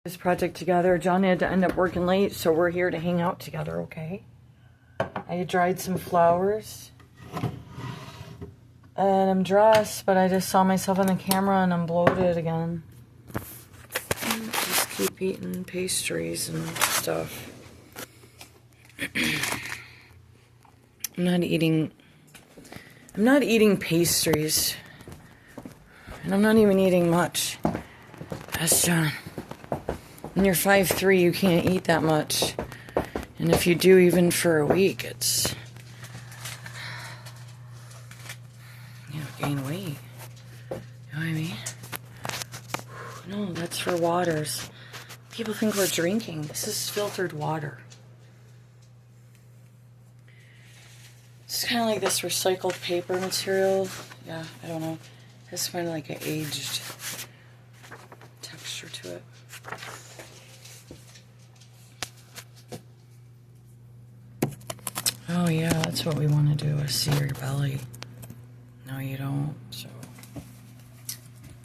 This project together. John had to end up working late, so we're here to hang out together, okay? I had dried some flowers. And I'm dressed, but I just saw myself on the camera and I'm bloated again. Just keep eating pastries and stuff. I'm not eating pastries. And I'm not even eating much. That's John. When you're 5'3", you can't eat that much. And if you do, even for a week, it's... you know, gain weight. You know what I mean? No, that's for waters. People think we're drinking. This is filtered water. It's kind of like this recycled paper material. Yeah, I don't know. It has kind of like an aged texture to it. Oh yeah, that's what we want to do, is see your belly. No, you don't, so.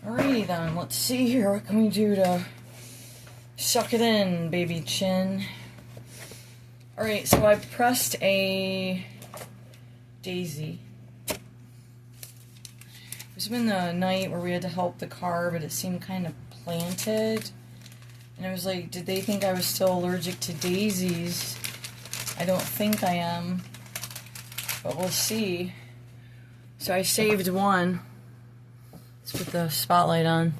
Alrighty then, let's see here. What can we do to suck it in, baby chin? Alright, so I pressed a daisy. It was been the night where we had to help the car, but it seemed kind of planted. And I was like, did they think I was still allergic to daisies? I don't think I am, but we'll see. So I saved one. Let's put the spotlight on.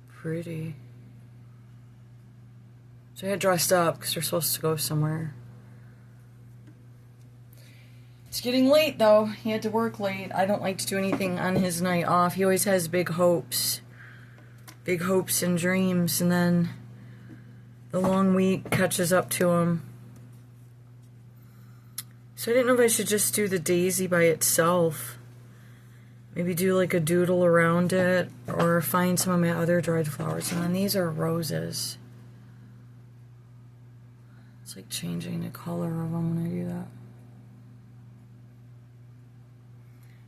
Pretty. So I had dressed up because we're supposed to go somewhere. It's getting late though. He had to work late. I don't like to do anything on his night off. He always has big hopes. Big hopes and dreams, and then the long week catches up to him. So I didn't know if I should just do the daisy by itself. Maybe do like a doodle around it, or find some of my other dried flowers. And then these are roses. It's like changing the color of them when I do that.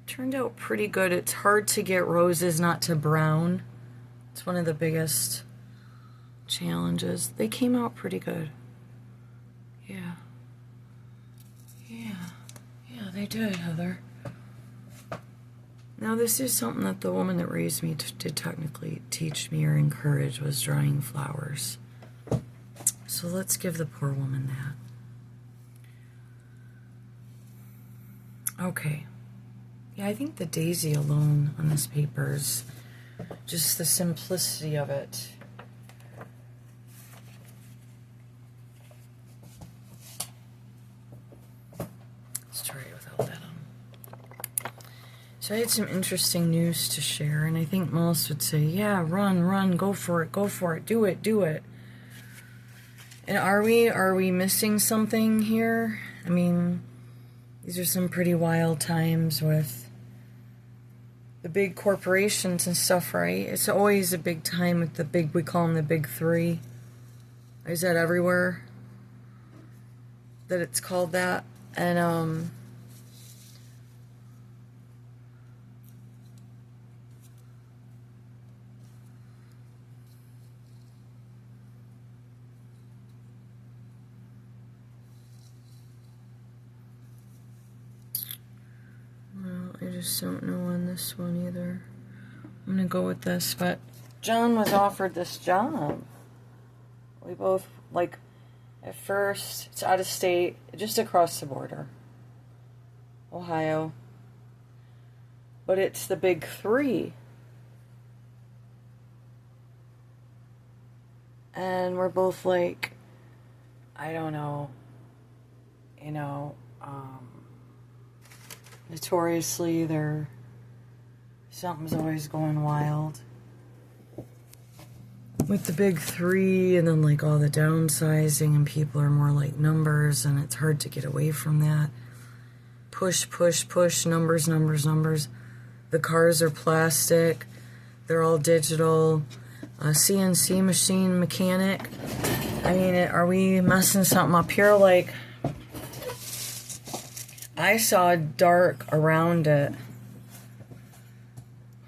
Turned out pretty good. It's hard to get roses not to brown. It's one of the biggest challenges. They came out pretty good. Yeah. Yeah, they did, Heather. Now, this is something that the woman that raised me did technically teach me or encourage, was drying flowers. So let's give the poor woman that. Okay. Yeah, I think the daisy alone on this paper is just the simplicity of it. Let's try it without that on. So I had some interesting news to share, and I think most would say, yeah, run, go for it, do it. And are we missing something here? I mean, these are some pretty wild times with the big corporations and stuff, right? It's always a big time with the big, we call them the big three. Is that everywhere that it's called that? And I just don't know on this one either. I'm gonna go with this, but John was offered this job. We both, like, at first, it's out of state, just across the border. Ohio. But it's the big three. And we're both like, I don't know, you know, notoriously, something's always going wild with the big three, and then like all the downsizing, and people are more like numbers, and it's hard to get away from that. Push, numbers. The cars are plastic. They're all digital. CNC machine mechanic. I mean, are we messing something up here? Like, I saw dark around it.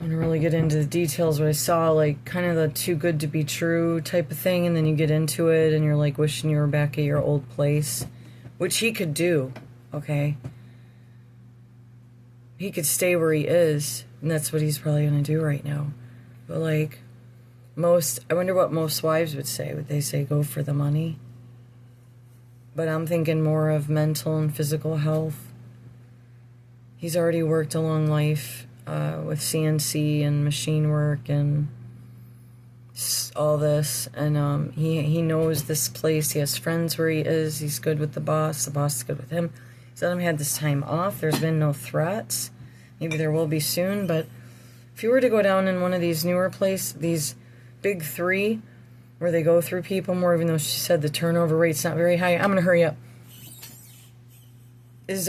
want to really get into the details, but I saw like kind of the too good to be true type of thing, and then you get into it and you're like wishing you were back at your old place, which he could do, okay? He could stay where he is, and that's what he's probably going to do right now. But like I wonder what most wives would say. Would they say go for the money? But I'm thinking more of mental and physical health. He's already worked a long life with CNC and machine work and all this. And he knows this place. He has friends where he is. He's good with the boss. The boss is good with him. He's let him have this time off. There's been no threats. Maybe there will be soon. But if you were to go down in one of these newer places, these big three, where they go through people more, even though she said the turnover rate's not very high. I'm going to hurry up. There's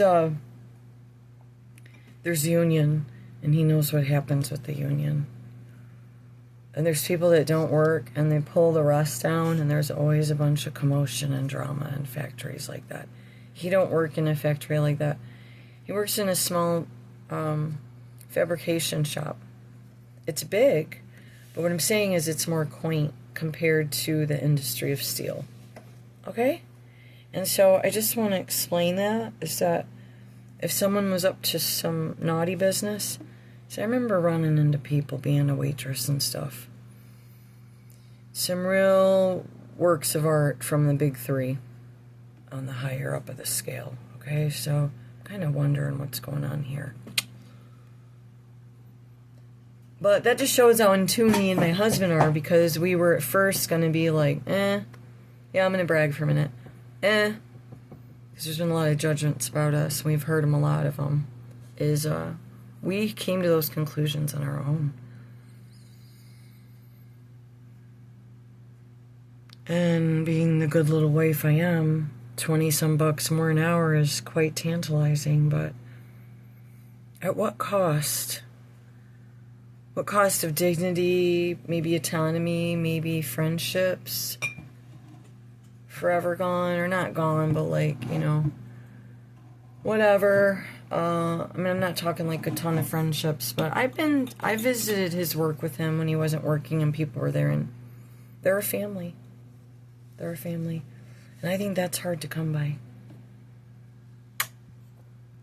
union, and he knows what happens with the union. And there's people that don't work, and they pull the rest down, and there's always a bunch of commotion and drama in factories like that. He don't work in a factory like that. He works in a small fabrication shop. It's big, but what I'm saying is it's more quaint compared to the industry of steel. Okay? And so I just want to explain that, is that if someone was up to some naughty business, so I remember running into people being a waitress and stuff. Some real works of art from the big three on the higher up of the scale. Okay, so I'm kind of wondering what's going on here. But that just shows how in tune me and my husband are, because we were at first going to be like, yeah, I'm going to brag for a minute. Because there's been a lot of judgments about us. We've heard them, a lot of them. We came to those conclusions on our own. And being the good little wife I am, 20-some bucks more an hour is quite tantalizing, but at what cost? What cost of dignity, maybe autonomy, maybe friendships? Forever gone, or not gone, but like, whatever. I'm not talking like a ton of friendships, but I visited his work with him when he wasn't working and people were there, and they're a family. They're a family. And I think that's hard to come by.